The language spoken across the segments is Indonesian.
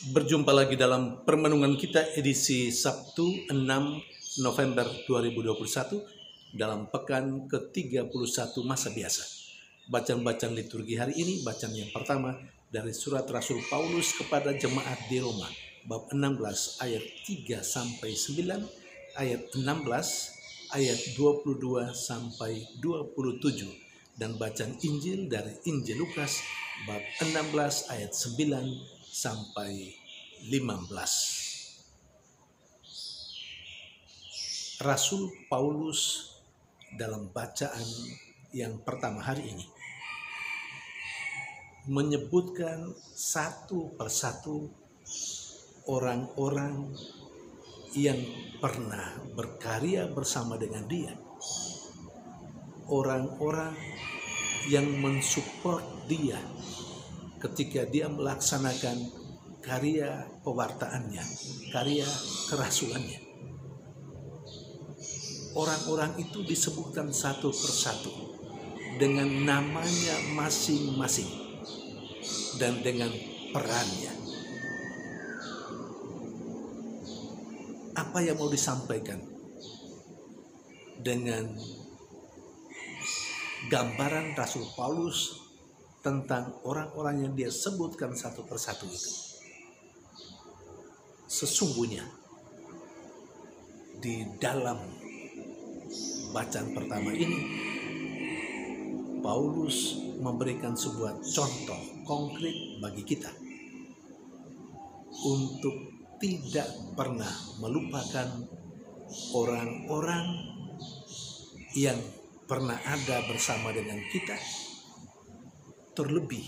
Berjumpa lagi dalam permenungan kita edisi Sabtu 6 November 2021 dalam pekan ke-31 masa biasa. Bacaan-bacaan liturgi hari ini, bacaan yang pertama dari surat Rasul Paulus kepada jemaat di Roma, bab 16 ayat 3 sampai 9, ayat 16 ayat 22 sampai 27, dan bacaan Injil dari Injil Lukas bab 16 ayat 9 sampai 15. Rasul Paulus dalam bacaan yang pertama hari ini menyebutkan satu persatu orang-orang yang pernah berkarya bersama dengan dia, orang-orang yang mensupport dia ketika dia melaksanakan karya pewartaannya, karya kerasulannya. Orang-orang itu disebutkan satu persatu dengan namanya masing-masing dan dengan perannya. Apa yang mau disampaikan dengan gambaran Rasul Paulus tentang orang-orang yang dia sebutkan satu persatu itu? Sesungguhnya di dalam bacaan pertama ini Paulus memberikan sebuah contoh konkret bagi kita untuk tidak pernah melupakan orang-orang yang pernah ada bersama dengan kita, terlebih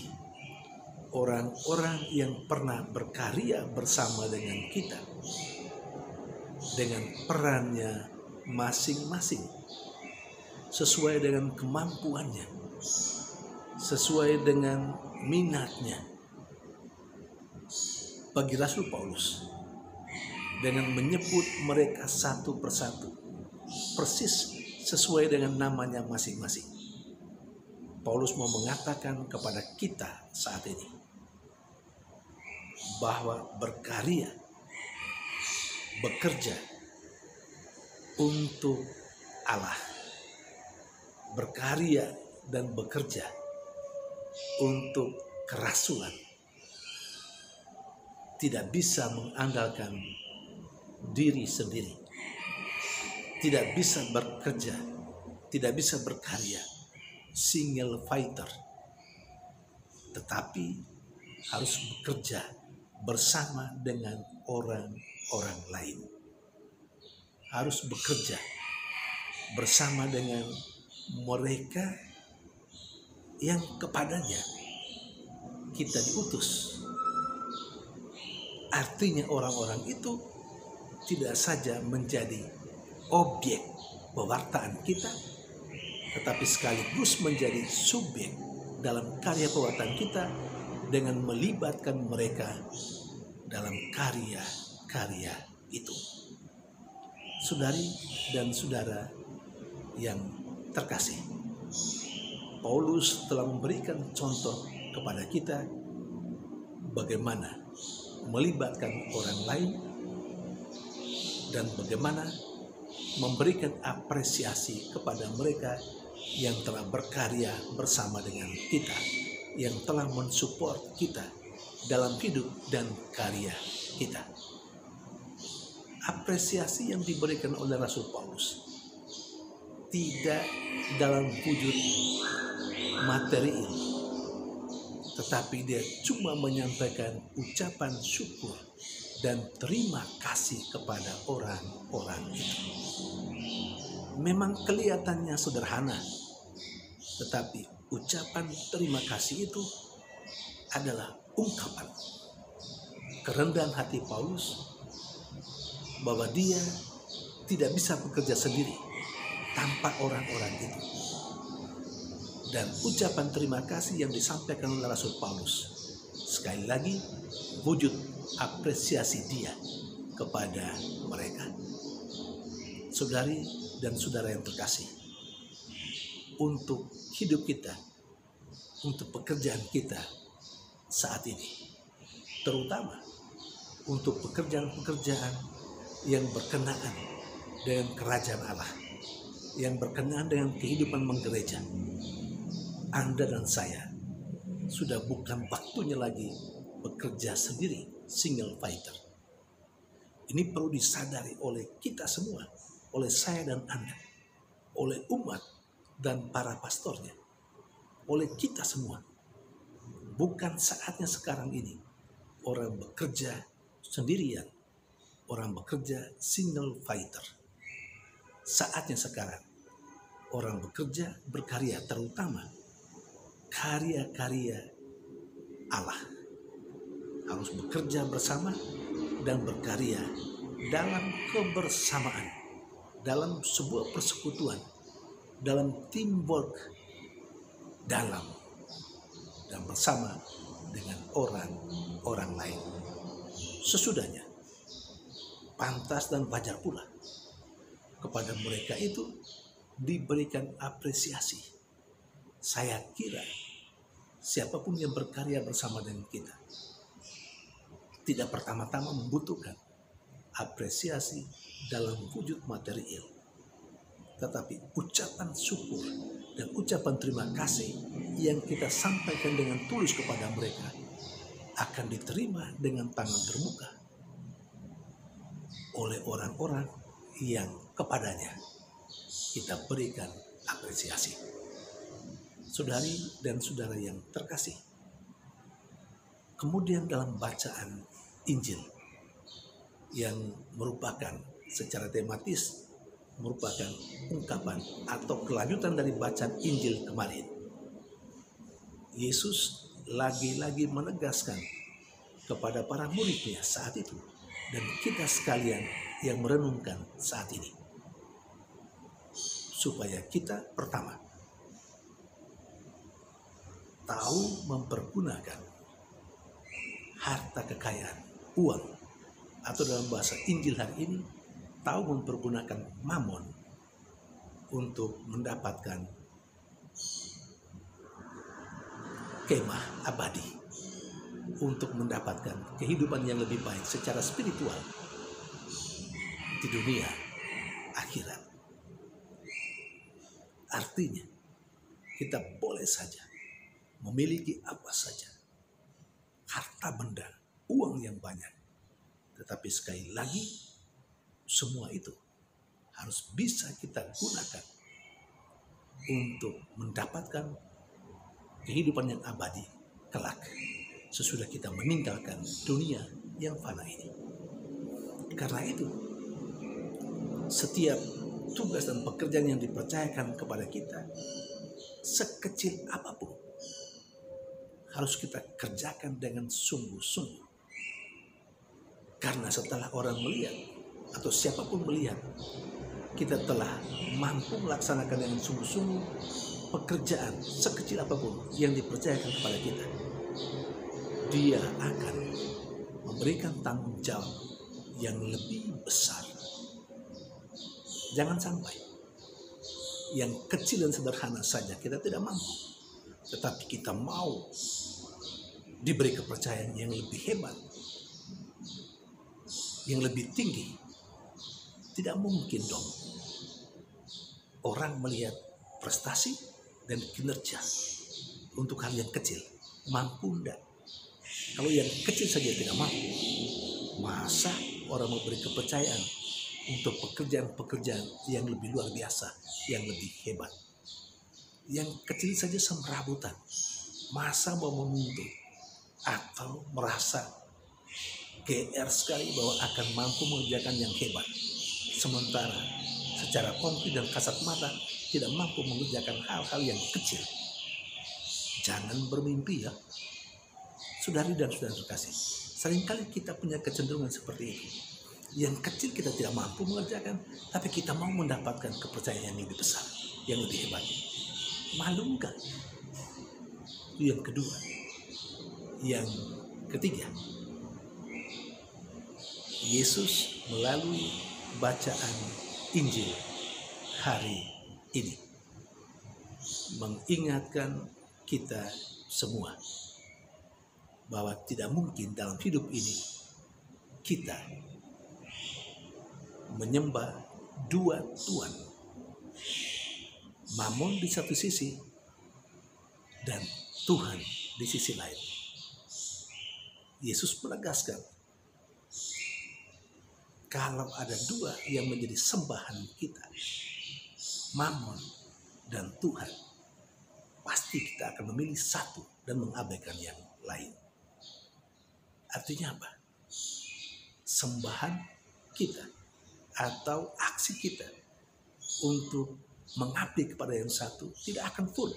orang-orang yang pernah berkarya bersama dengan kita dengan perannya masing-masing, sesuai dengan kemampuannya, sesuai dengan minatnya. Bagi Rasul Paulus, dengan menyebut mereka satu persatu, persis sesuai dengan namanya masing-masing, Paulus mau mengatakan kepada kita saat ini bahwa berkarya, bekerja untuk Allah, berkarya dan bekerja untuk kerasulan, tidak bisa mengandalkan diri sendiri, tidak bisa bekerja, tidak bisa berkarya single fighter, tetapi harus bekerja bersama dengan orang-orang lain, harus bekerja bersama dengan mereka yang kepadanya kita diutus. Artinya orang-orang itu tidak saja menjadi objek pewartaan kita, tetapi sekaligus menjadi subjek dalam karya pewartaan kita dengan melibatkan mereka dalam karya-karya itu. Saudari dan saudara yang terkasih, Paulus telah memberikan contoh kepada kita bagaimana melibatkan orang lain dan bagaimana memberikan apresiasi kepada mereka yang telah berkarya bersama dengan kita, yang telah mensupport kita dalam hidup dan karya kita. Apresiasi yang diberikan oleh Rasul Paulus tidak dalam wujud materi ini, tetapi dia cuma menyampaikan ucapan syukur dan terima kasih kepada orang-orang itu. Memang kelihatannya sederhana, tetapi ucapan terima kasih itu adalah ungkapan kerendahan hati Paulus bahwa dia tidak bisa bekerja sendiri tanpa orang-orang itu. Dan ucapan terima kasih yang disampaikan oleh Rasul Paulus sekali lagi wujud apresiasi dia kepada mereka. Saudari dan saudara yang terkasih, untuk hidup kita, untuk pekerjaan kita saat ini, terutama untuk pekerjaan-pekerjaan yang berkenaan dengan kerajaan Allah, yang berkenaan dengan kehidupan menggereja. Anda dan saya sudah bukan waktunya lagi bekerja sendiri, single fighter. Ini perlu disadari oleh kita semua, oleh saya dan Anda, oleh umat dan para pastornya, oleh kita semua. Bukan saatnya sekarang ini orang bekerja sendirian, orang bekerja single fighter. Saatnya sekarang orang bekerja berkarya, terutama karya-karya Allah. Harus bekerja bersama dan berkarya dalam kebersamaan, dalam sebuah persekutuan, dalam teamwork, dalam dan bersama dengan orang-orang lain. Sesudahnya, pantas dan wajar pula kepada mereka itu diberikan apresiasi. Saya kira siapapun yang berkarya bersama dengan kita tidak pertama-tama membutuhkan apresiasi dalam wujud material, tetapi ucapan syukur dan ucapan terima kasih yang kita sampaikan dengan tulus kepada mereka akan diterima dengan tangan terbuka oleh orang-orang yang kepadanya kita berikan apresiasi. Saudari dan saudara yang terkasih, kemudian dalam bacaan Injil yang merupakan secara tematis merupakan ungkapan atau kelanjutan dari bacaan Injil kemarin, Yesus lagi-lagi menegaskan kepada para muridnya saat itu dan kita sekalian yang merenungkan saat ini, supaya kita pertama tahu mempergunakan harta kekayaan, uang, atau dalam bahasa Injil hari ini, tahu mempergunakan mamon untuk mendapatkan kemah abadi, untuk mendapatkan kehidupan yang lebih baik secara spiritual di dunia akhirat. Artinya, kita boleh saja memiliki apa saja, harta benda, uang yang banyak, tetapi sekali lagi semua itu harus bisa kita gunakan untuk mendapatkan kehidupan yang abadi kelak sesudah kita meninggalkan dunia yang fana ini. Karena itu, setiap tugas dan pekerjaan yang dipercayakan kepada kita, sekecil apapun, harus kita kerjakan dengan sungguh-sungguh. Karena setelah orang melihat atau siapapun melihat kita telah mampu melaksanakan dengan sungguh-sungguh pekerjaan sekecil apapun yang dipercayakan kepada kita, dia akan memberikan tanggung jawab yang lebih besar. Jangan sampai yang kecil dan sederhana saja kita tidak mampu, tetapi kita mau diberi kepercayaan yang lebih hebat, yang lebih tinggi. Tidak mungkin dong orang melihat prestasi dan kinerja untuk hal yang kecil. Mampu enggak? Kalau yang kecil saja tidak mampu, masa orang memberi kepercayaan untuk pekerjaan-pekerjaan yang lebih luar biasa, yang lebih hebat? Yang kecil saja semerabutan, masa mau menuntut atau merasa GR sekali bahwa akan mampu mengerjakan yang hebat, sementara secara konkret dan kasat mata tidak mampu mengerjakan hal-hal yang kecil. Jangan bermimpi ya, saudari dan saudara terkasih. Seringkali kita punya kecenderungan seperti itu. Yang kecil kita tidak mampu mengerjakan, tapi kita mau mendapatkan kepercayaan yang lebih besar, yang lebih hebat. Malu enggak? Itu yang kedua. Yang ketiga, Yesus melalui bacaan Injil hari ini mengingatkan kita semua bahwa tidak mungkin dalam hidup ini kita menyembah dua Tuhan, Mammon di satu sisi dan Tuhan di sisi lain. Yesus menegaskan, kalau ada dua yang menjadi sembahan kita, Mammon dan Tuhan, pasti kita akan memilih satu dan mengabaikan yang lain. Artinya apa? Sembahan kita atau aksi kita untuk mengabdi kepada yang satu tidak akan full,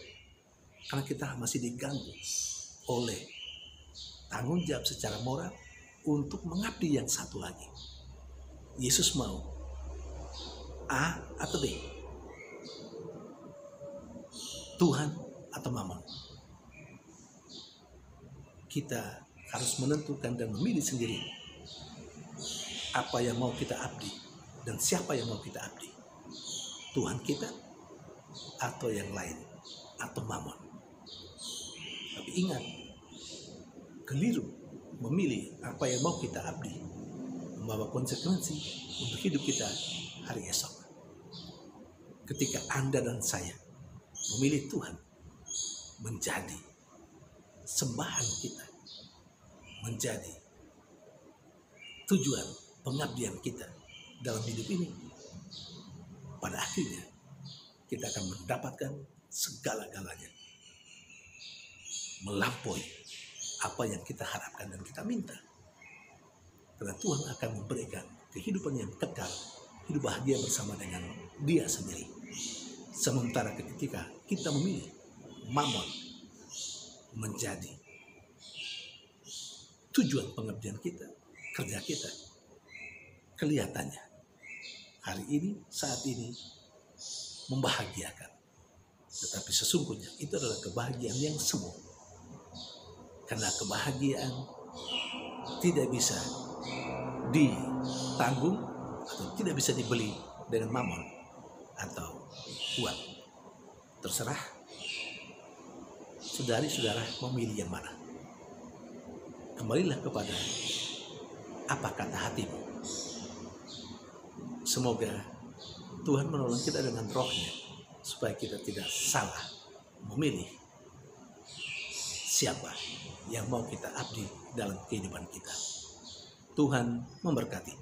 karena kita masih diganggu oleh tanggung jawab secara moral untuk mengabdi yang satu lagi. Yesus mau A atau B, Tuhan atau Mammon. Kita harus menentukan dan memilih sendiri apa yang mau kita abdi dan siapa yang mau kita abdi, Tuhan kita atau yang lain atau Mammon. Tapi ingat, keliru memilih apa yang mau kita abdi membawa konsekuensi untuk hidup kita hari esok. Ketika Anda dan saya memilih Tuhan menjadi sembahan kita, menjadi tujuan pengabdian kita dalam hidup ini, pada akhirnya kita akan mendapatkan segala-galanya, melampaui apa yang kita harapkan dan kita minta. Karena Tuhan akan memberikan kehidupan yang kekal, hidup bahagia bersama dengan Dia sendiri. Sementara ketika kita memilih Mammon menjadi tujuan pengabdian kita, kerja kita, kelihatannya hari ini, saat ini membahagiakan. Tetapi sesungguhnya itu adalah kebahagiaan yang semu. Karena kebahagiaan tidak bisa ditanggung atau tidak bisa dibeli dengan Mammon atau uang. Terserah saudari-saudara memilih yang mana. Kembalilah kepada apa kata hatimu. Semoga Tuhan menolong kita dengan rohnya supaya kita tidak salah memilih siapa yang mau kita abdi dalam kehidupan kita. Tuhan memberkati.